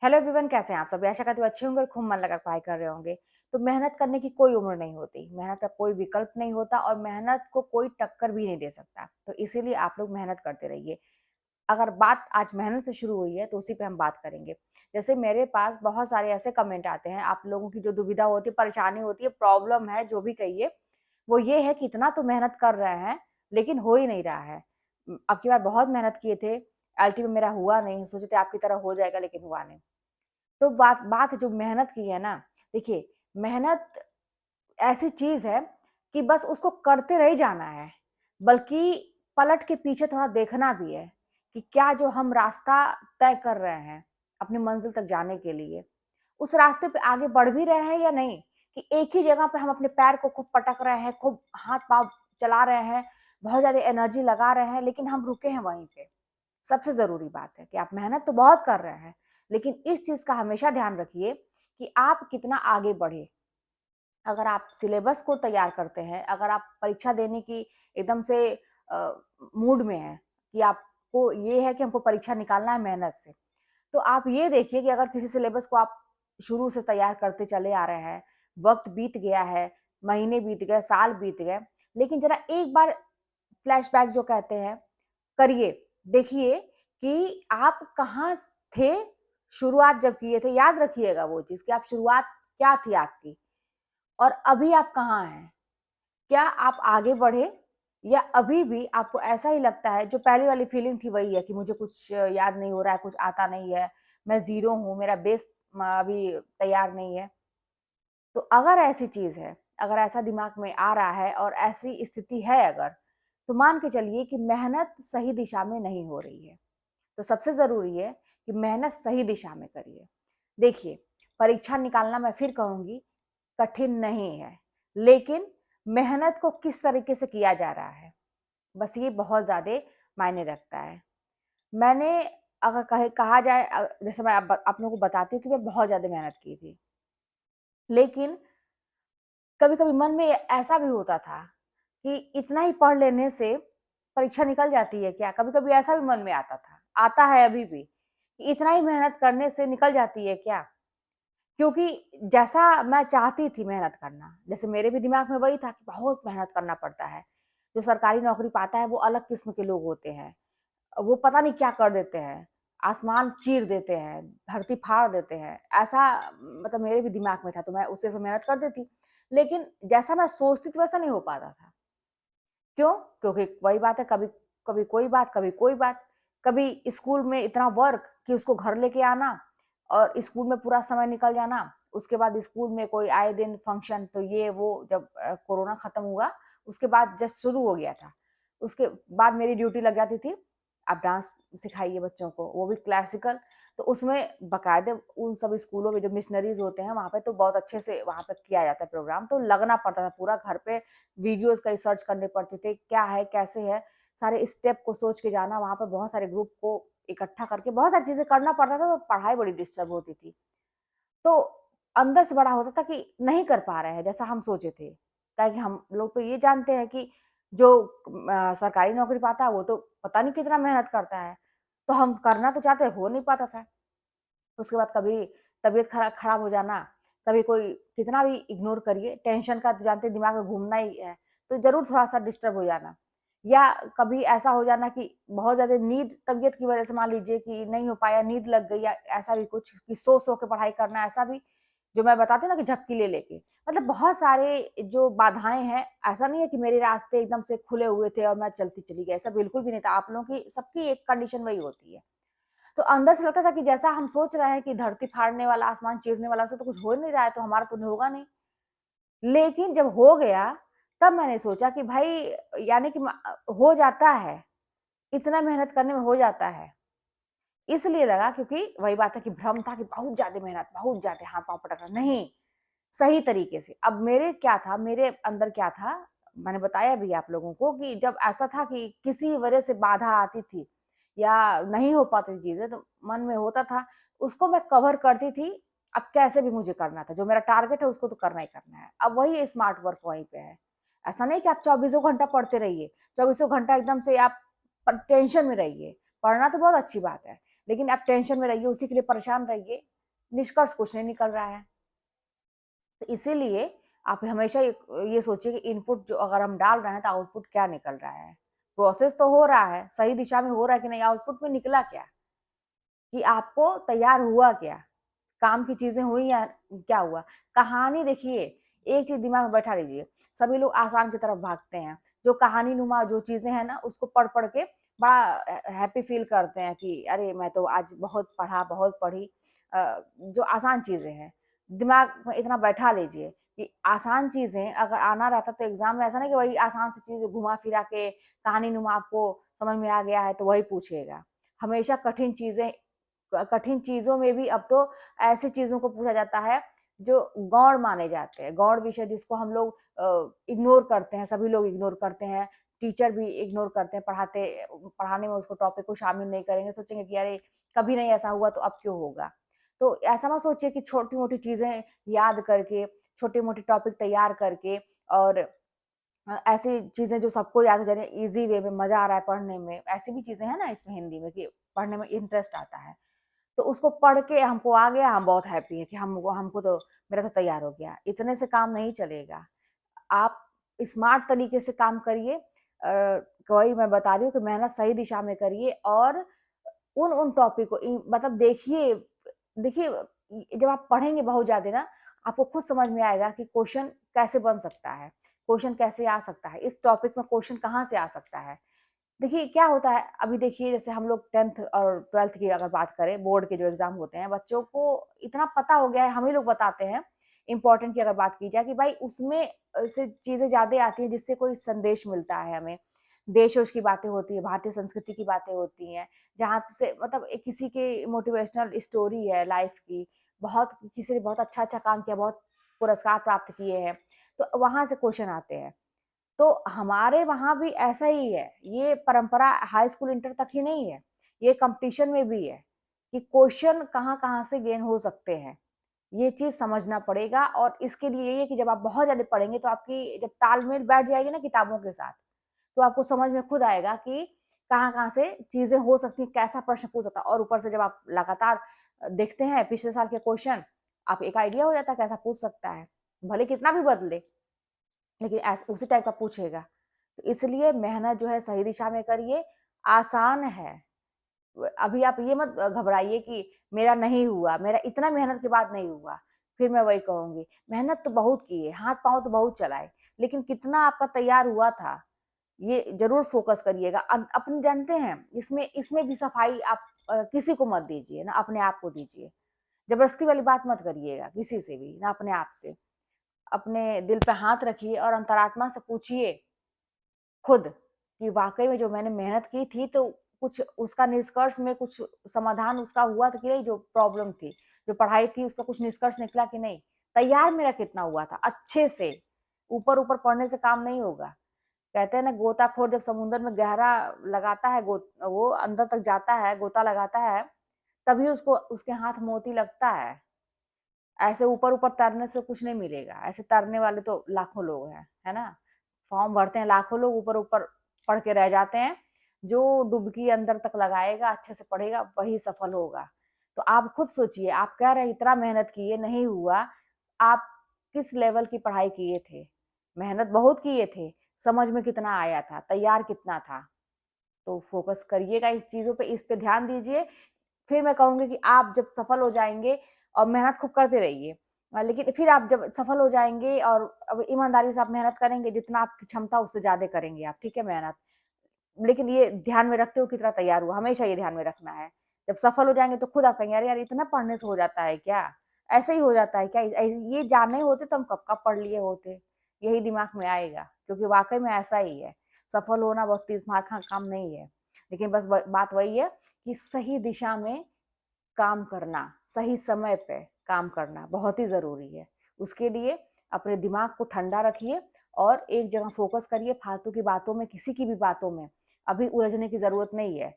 Hello everyone, कैसे हैं आप सभी? आशा करती हूँ अच्छे होंगे और खूब मन लगा पढ़ाई कर रहे होंगे। तो मेहनत करने की कोई उम्र नहीं होती, मेहनत का कोई विकल्प नहीं होता और मेहनत को कोई टक्कर भी नहीं दे सकता। तो इसीलिए आप लोग मेहनत करते रहिए। अगर बात आज मेहनत से शुरू हुई है तो उसी पे हम बात करेंगे। जैसे मेरे पास बहुत सारे ऐसे कमेंट आते हैं, आप लोगों की जो दुविधा होती है, परेशानी होती है, प्रॉब्लम है, जो भी कहिए, वो ये है कि इतना तो मेहनत कर रहे हैं, लेकिन हो ही नहीं रहा है। अब की बार बहुत मेहनत किए थे, एलटी में मेरा हुआ नहीं, सोचे थे आपकी तरह हो जाएगा लेकिन हुआ नहीं। तो बात बात जो मेहनत की है ना, देखिए मेहनत ऐसी चीज़ है कि बस उसको करते रह जाना है, बल्कि पलट के पीछे थोड़ा देखना भी है कि क्या जो हम रास्ता तय कर रहे हैं अपनी मंजिल तक जाने के लिए, उस रास्ते पे आगे बढ़ भी रहे हैं या नहीं? कि एक ही जगह पे हम अपने पैर को खूब पटक रहे हैं, खूब हाथ-पाँव चला रहे हैं, बहुत ज़्यादा एनर्जी लगा रहे हैं, लेकिन हम रुके हैं वहीं पे। सबसे ज़रूरी बात है कि आप मेहनत तो बहुत कर रहे हैं, लेकिन इस चीज़ का हमेशा ध्यान रखिए कि आप कितना आगे बढ़े। अगर आप सिलेबस को तैयार करते हैं, अगर आप परीक्षा देने की एकदम से मूड में हैं कि आपको ये है कि हमको परीक्षा निकालना है मेहनत से, तो आप ये देखिए कि अगर किसी सिलेबस को आप शुरू से तैयार करते चले आ रहे हैं, वक़्त बीत गया है, महीने बीत गए, साल बीत गए, लेकिन ज़रा एक बार फ्लैशबैक जो कहते हैं, करिए। देखिए कि आप कहाँ थे, शुरुआत जब किए थे, याद रखिएगा वो चीज़ कि आप शुरुआत क्या थी आपकी और अभी आप कहाँ हैं? क्या आप आगे बढ़े या अभी भी आपको ऐसा ही लगता है, जो पहले वाली फीलिंग थी वही है कि मुझे कुछ याद नहीं हो रहा है, कुछ आता नहीं है, मैं ज़ीरो हूँ, मेरा बेस अभी तैयार नहीं है। तो अगर ऐसी चीज़ है, अगर ऐसा दिमाग में आ रहा है और ऐसी स्थिति है अगर, तो मान के चलिए कि मेहनत सही दिशा में नहीं हो रही है। तो सबसे ज़रूरी है कि मेहनत सही दिशा में करिए। देखिए, परीक्षा निकालना मैं फिर कहूँगी कठिन नहीं है, लेकिन मेहनत को किस तरीके से किया जा रहा है, बस ये बहुत ज़्यादा मायने रखता है। मैंने अगर कहा जाए जैसे मैं आप लोगों को बताती हूँ कि मैं बहुत ज़्यादा मेहनत की थी। लेकिन कभी-कभी मन में ऐसा भी होता था कि इतना ही पढ़ लेने से परीक्षा निकल जाती है क्या? कभी-कभी ऐसा भी मन में आता था, आता है अभी भी, कि इतना ही मेहनत करने से निकल जाती है क्या? क्योंकि जैसा मैं चाहती थी मेहनत करना, जैसे मेरे भी दिमाग में वही था कि बहुत मेहनत करना पड़ता है। जो सरकारी नौकरी पाता है वो अलग किस्म के लोग होते हैं। वो पता नहीं क्या कर देते हैं, आसमान चीर देते हैं, धरती फाड़ देते हैं। ऐसा मतलब मेरे भी दिमाग में था तो मैं उसी से मेहनत करती थी। लेकिन जैसा मैं सोचती थी वैसा नहीं हो पाता था। क्यों? क्योंकि वही बात है, कभी कभी कोई बात, कभी कोई बात। कभी स्कूल में इतना वर्क कि उसको घर लेके आना और स्कूल में पूरा समय निकल जाना। उसके बाद स्कूल में कोई आए दिन फंक्शन तो ये वो जब कोरोना खत्म हुआ, उसके बाद जस्ट शुरू हो गया था। उसके बाद मेरी ड्यूटी लग जाती थी, आप डांस सिखाइए बच्चों को, वो भी क्लासिकल। तो उसमें बाकायदे उन सब स्कूलों में जो मिशनरीज़ होते हैं, वहाँ पे तो बहुत अच्छे से वहाँ पे किया जाता है प्रोग्राम, तो लगना पड़ता था पूरा घर पे वीडियोज़ कई सर्च करने पड़ते थे, क्या है, कैसे है, सारे स्टेप को सोच के जाना, वहाँ पे बहुत सारे ग्रुप को इकट्ठा करके बहुत सारी चीज़ें करना पड़ता था, तो पढ़ाई बड़ी डिस्टर्ब होती थी। तो अंदर से बड़ा होता था कि नहीं कर पा रहे हैं जैसा हम सोचे थे। ताकि हम लोग तो ये जानते हैं कि जो सरकारी नौकरी पाता है वो तो पता नहीं कितना मेहनत करता है। तो हम करना तो चाहते हैं, हो नहीं पाता था। उसके बाद कभी तबीयत खराब हो जाना, कभी कोई कितना भी इग्नोर करिए, टेंशन का तो जानते हैं दिमाग में घूमना ही है, तो ज़रूर थोड़ा-सा डिस्टर्ब हो जाना। या कभी ऐसा हो जाना कि बहुत ज़्यादा नींद तबीयत की वजह से मान लीजिए कि नहीं हो पाया, नींद लग गई या ऐसा भी कुछ कि सो-सो के पढ़ाई करना, ऐसा भी जो मैं बताती हूँ ना कि झपकी ले लेके। मतलब बहुत सारे जो बाधाएँ हैं, ऐसा नहीं है कि मेरे रास्ते एकदम से खुले हुए थे और मैं चलती चली गई, ऐसा बिल्कुल भी नहीं था। आप लोगों की सबकी एक कंडीशन वही होती है। तो अंदर से लगता था कि जैसा हम सोच रहे हैं कि धरती फाड़ने वाला, आसमान चीरने वाला, वैसा तो कुछ हो ही नहीं रहा है, तो हमारा तो होगा नहीं। लेकिन जब हो गया, तब मैंने सोचा कि भाई यानी कि हो जाता है, इतना मेहनत करने में हो जाता है। इसलिए लगा क्योंकि वही बात है कि भ्रम था कि बहुत ज़्यादा मेहनत, बहुत ज़्यादा हाथ-पाँव पटकना, नहीं, सही तरीके से। अब मेरे क्या था, मेरे अंदर क्या था, मैंने बताया भी आप लोगों को कि जब ऐसा था कि किसी वजह से बाधा आती थी या नहीं हो पाती चीज़ें, तो मन में होता था, उसको मैं कवर करती थी, अब कैसे भी मुझे करना था, जो मेरा टारगेट है उसको तो करना ही करना है। अब वही स्मार्ट वर्क वहीं पे है। ऐसा नहीं कि आप चौबीसों घंटा पढ़ते रहिए, चौबीसों घंटा एकदम से आप टेंशन में रहिए। पढ़ना तो बहुत अच्छी बात है, लेकिन आप टेंशन में रहिए, उसी के लिए परेशान रहिए, निष्कर्ष कुछ नहीं निकल रहा है। तो इसीलिए आप हमेशा ये सोचिए कि इनपुट जो अगर हम डाल रहे हैं तो आउटपुट क्या निकल रहा है। प्रोसेस तो हो रहा है, सही दिशा में हो रहा है कि नहीं, आउटपुट में निकला क्या, कि आपको तैयार हुआ क्या, काम की चीजें हुई या क्या हुआ। कहानी देखिए, एक चीज दिमाग में बैठा लीजिए, सभी लोग आसान की तरफ भागते हैं। जो कहानी नुमा जो चीजें हैं ना, उसको पढ़ पढ़ के बड़ा हैप्पी फील करते हैं कि अरे मैं तो आज बहुत पढ़ा, बहुत पढ़ी। जो आसान चीजें हैं, दिमाग में इतना बैठा लीजिए कि आसान चीजें अगर आना रहता तो एग्जाम में ऐसा नहीं कि वही आसान सी चीज घुमा फिरा के कहानी नुमा आपको समझ में आ गया है तो वही पूछेगा। हमेशा कठिन चीजों में भी अब तो ऐसी चीजों को पूछा जाता है जो गौण माने जाते हैं, गौण विषय जिसको हम लोग इग्नोर करते हैं, सभी लोग इग्नोर करते हैं, टीचर भी इग्नोर करते हैं, पढ़ाने में उसको टॉपिक को शामिल नहीं करेंगे, सोचेंगे कि अरे कभी नहीं ऐसा हुआ तो अब क्यों होगा। तो ऐसा ना सोचिए कि छोटी मोटी चीजें याद करके, छोटे मोटे टॉपिक तैयार करके और ऐसी चीजें जो सबको याद हो जा रही है, इजी वे में मजा आ रहा है पढ़ने में, ऐसी भी चीजें हैं ना इसमें हिंदी में कि पढ़ने में इंटरेस्ट आता है, तो उसको पढ़ के हमको आ गया, हम बहुत हैप्पी है कि हमको तो मेरा तो तैयार हो गया। इतने से काम नहीं चलेगा, आप स्मार्ट तरीके से काम करिए। वही मैं बता रही हूँ कि मेहनत सही दिशा में करिए और उन टॉपिक को मतलब देखिए देखिए जब आप पढ़ेंगे बहुत ज्यादा ना, आपको खुद समझ में आएगा कि क्वेश्चन कैसे बन सकता है, क्वेश्चन कैसे आ सकता है, इस टॉपिक में क्वेश्चन कहाँ से आ सकता है। देखिए क्या होता है, अभी देखिए जैसे हम लोग 10th और 12th की अगर बात करें, बोर्ड के जो एग्जाम होते हैं, बच्चों को इतना पता हो गया है, हम ही लोग बताते हैं। इम्पोर्टेंट की अगर बात की जाए कि भाई उसमें से चीजें ज्यादा आती हैं जिससे कोई संदेश मिलता है हमें, देश वोश की बातें होती है, भारतीय संस्कृति की बातें होती हैं, जहाँ से मतलब किसी की मोटिवेशनल स्टोरी है लाइफ की, बहुत किसी ने बहुत अच्छा अच्छा काम किया, बहुत पुरस्कार प्राप्त किए हैं, तो वहां से क्वेश्चन आते हैं। तो हमारे वहां भी ऐसा ही है, ये परंपरा हाई स्कूल इंटर तक ही नहीं है, ये कंपटीशन में भी है कि क्वेश्चन कहाँ कहाँ से गेन हो सकते हैं। ये चीज समझना पड़ेगा और इसके लिए ये है कि जब आप बहुत ज्यादा पढ़ेंगे तो आपकी जब तालमेल बैठ जाएगी ना किताबों के साथ, तो आपको समझ में खुद आएगा कि कहाँ कहाँ से चीजें हो सकती हैं, कैसा प्रश्न पूछ सकता है। और ऊपर से जब आप लगातार देखते हैं पिछले साल के क्वेश्चन, आप एक आइडिया हो जाता है कैसा पूछ सकता है, भले कितना भी बदले, लेकिन उसी टाइप का पूछेगा। तो इसलिए मेहनत जो है सही दिशा में करिए, आसान है। अभी आप ये मत घबराइए कि मेरा नहीं हुआ, मेरा इतना मेहनत के बाद नहीं हुआ। फिर मैं वही कहूंगी, मेहनत तो बहुत की है, हाथ पांव तो बहुत चलाए, लेकिन कितना आपका तैयार हुआ था, ये जरूर फोकस करिएगा। अपने जानते हैं इसमें इसमें भी सफाई आप किसी को मत दीजिए ना, अपने आप को दीजिए। जबरदस्ती वाली बात मत करिएगा किसी से भी ना, अपने आप से। अपने दिल पे हाथ रखिए और अंतरात्मा से पूछिए खुद कि वाकई में जो मैंने मेहनत की थी तो कुछ उसका निष्कर्ष में कुछ समाधान उसका हुआ था कि नहीं, जो प्रॉब्लम थी, जो पढ़ाई थी, उसका कुछ निष्कर्ष निकला कि नहीं, तैयार मेरा कितना हुआ था अच्छे से। ऊपर ऊपर पढ़ने से काम नहीं होगा। कहते हैं ना, गोताखोर जब समुद्र में गहरा लगाता है, वो अंदर तक जाता है, गोता लगाता है, तभी उसको उसके हाथ मोती लगता है। ऐसे ऊपर ऊपर तैरने से कुछ नहीं मिलेगा, ऐसे तैरने वाले तो लाखों लोग हैं, है ना। फॉर्म भरते हैं लाखों लोग, ऊपर ऊपर पढ़ के रह जाते हैं। जो डुबकी अंदर तक लगाएगा, अच्छे से पढ़ेगा, वही सफल होगा। तो आप खुद सोचिए, आप कह रहे हैं इतना मेहनत किए नहीं हुआ, आप किस लेवल की पढ़ाई किए थे, मेहनत बहुत किए थे, समझ में कितना आया था, तैयार कितना था। तो फोकस करिएगा इस चीजों पे, इस पे ध्यान दीजिए। फिर मैं कहूंगी कि आप जब सफल हो जाएंगे और मेहनत खूब करते रहिए, लेकिन फिर आप जब सफल हो जाएंगे और अब ईमानदारी से आप मेहनत करेंगे, जितना आपकी क्षमता उससे ज्यादा करेंगे आप, ठीक है, मेहनत। लेकिन ये ध्यान में रखते हो कितना तैयार हुआ, हमेशा ये ध्यान में रखना है। जब सफल हो जाएंगे तो खुद आप कहेंगे अरे यार इतना पढ़ने से हो जाता है क्या, ऐसे ही हो जाता है क्या, ये जानने होते तो हम कब कब पढ़ लिए होते। यही दिमाग में आएगा, क्योंकि वाकई में ऐसा ही है। सफल होना बस 30 मार्क का काम नहीं है, लेकिन बस बात वही है कि सही दिशा में काम करना, सही समय पे काम करना बहुत ही ज़रूरी है। उसके लिए अपने दिमाग को ठंडा रखिए और एक जगह फ़ोकस करिए, फालतू की बातों में, किसी की भी बातों में अभी उलझने की ज़रूरत नहीं है।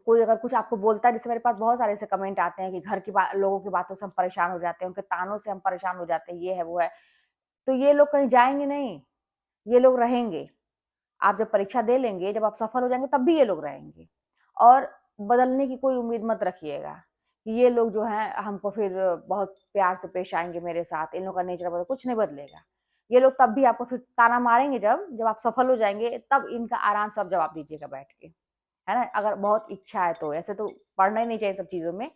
कोई अगर कुछ आपको बोलता है, जैसे मेरे पास बहुत सारे ऐसे कमेंट आते हैं कि घर की लोगों की बातों से हम परेशान हो जाते हैं, उनके तानों से हम परेशान हो जाते हैं, ये है, वो है। तो ये लोग कहीं जाएँगे नहीं, ये लोग रहेंगे। आप जब परीक्षा दे लेंगे, जब आप सफल हो जाएँगे, तब भी ये लोग रहेंगे। और बदलने की कोई उम्मीद मत रखिएगा कि ये लोग जो हैं हमको फिर बहुत प्यार से पेश आएँगे मेरे साथ, इन लोगों का नेचर बदल, कुछ नहीं बदलेगा। ये लोग तब भी आपको फिर ताना मारेंगे जब आप सफल हो जाएँगे, तब इनका आराम से आप जवाब दीजिएगा बैठ के, है ना? अगर बहुत इच्छा है तो, ऐसे तो पड़ना ही नहीं चाहिए इन सब चीज़ों में,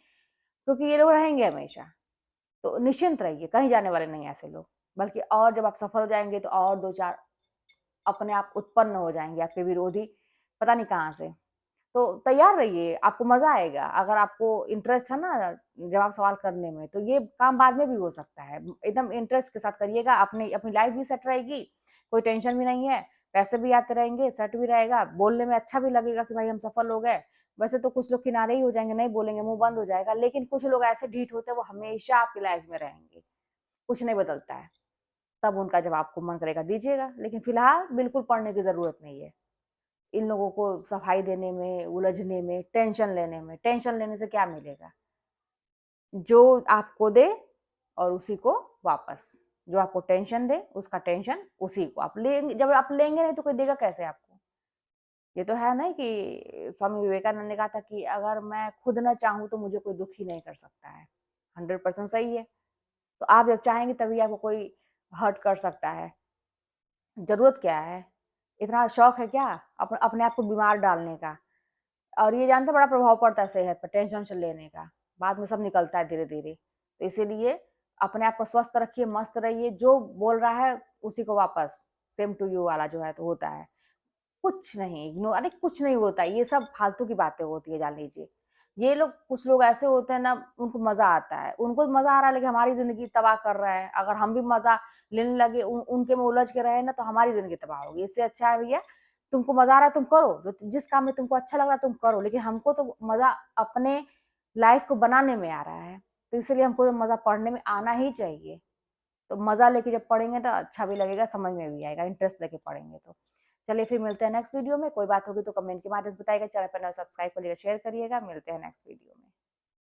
क्योंकि ये लोग रहेंगे हमेशा। तो निश्चिंत रहिए, कहीं जाने वाले नहीं हैं ऐसे लोग। बल्कि और जब आप सफल हो जाएँगे तो और 2-4 अपने आप उत्पन्न हो जाएँगे आपके विरोधी, पता नहीं कहाँ से। तो तैयार रहिए, आपको मज़ा आएगा। अगर आपको इंटरेस्ट है ना जवाब सवाल करने में, तो ये काम बाद में भी हो सकता है। एकदम इंटरेस्ट के साथ करिएगा, अपनी अपनी लाइफ़ भी सेट रहेगी, कोई टेंशन भी नहीं है, पैसे भी आते रहेंगे, सेट भी रहेगा, बोलने में अच्छा भी लगेगा कि भाई हम सफल हो गए। वैसे तो कुछ लोग किनारे ही हो जाएँगे, नहीं बोलेंगे, मुँह बंद हो जाएगा, लेकिन कुछ लोग ऐसे ढीठ होते हैं, वो हमेशा आपकी लाइफ़ में रहेंगे, कुछ नहीं बदलता है। तब उनका जब आपको मन करेगा दीजिएगा, लेकिन फिलहाल बिल्कुल पढ़ने की ज़रूरत नहीं है। इन लोगों को सफाई देने में, उलझने में, टेंशन लेने में, टेंशन लेने से क्या मिलेगा? जो आपको दे और उसी को वापस, जो आपको टेंशन दे, उसका टेंशन उसी को आप लेंगे, जब आप लेंगे नहीं तो कोई देगा कैसे आपको? ये तो है ना कि स्वामी विवेकानंद ने कहा था कि अगर मैं खुद ना चाहूँ तो मुझे कोई दुखी नहीं कर सकता है। 100% सही है। तो आप जब चाहेंगे तभी आपको कोई हर्ट कर सकता है। ज़रूरत क्या है? इतना शौक है क्या अपने आप को बीमार डालने का? और ये जानते हैं बड़ा प्रभाव पड़ता है सेहत पर टेंशन लेने का, बाद में सब निकलता है धीरे-धीरे। तो इसीलिए अपने आप को स्वस्थ रखिए, मस्त रहिए, जो बोल रहा है उसी को वापस सेम टू यू वाला जो है तो होता है। कुछ नहीं अरे कुछ नहीं होता, ये सब फालतू की बातें होती है जान लीजिए। ये लोग कुछ लोग ऐसे होते हैं ना उनको मज़ा आता है, उनको मज़ा आ रहा है लेकिन हमारी ज़िंदगी तबाह कर रहे हैं। अगर हम भी मज़ा लेने लगे उनके में उलझ के रहे ना तो हमारी ज़िंदगी तबाह होगी। इससे अच्छा है भैया तुमको मज़ा आ रहा है तुम करो, जो जिस काम में तुमको अच्छा लग रहा है तुम करो, लेकिन हमको तो मज़ा अपने लाइफ़ को बनाने में आ रहा है। तो इसलिए हमको तो मज़ा पढ़ने में आना ही चाहिए। तो मज़ा लेके जब पढ़ेंगे तो अच्छा भी लगेगा, समझ में भी आएगा, इंटरेस्ट लेके पढ़ेंगे तो। चलिए फिर मिलते हैं नेक्स्ट वीडियो में, कोई बात होगी तो कमेंट के माध्यम से बताइएगा, चैनल पर नए सब्सक्राइब करिएगा, शेयर करिएगा, मिलते हैं नेक्स्ट वीडियो में।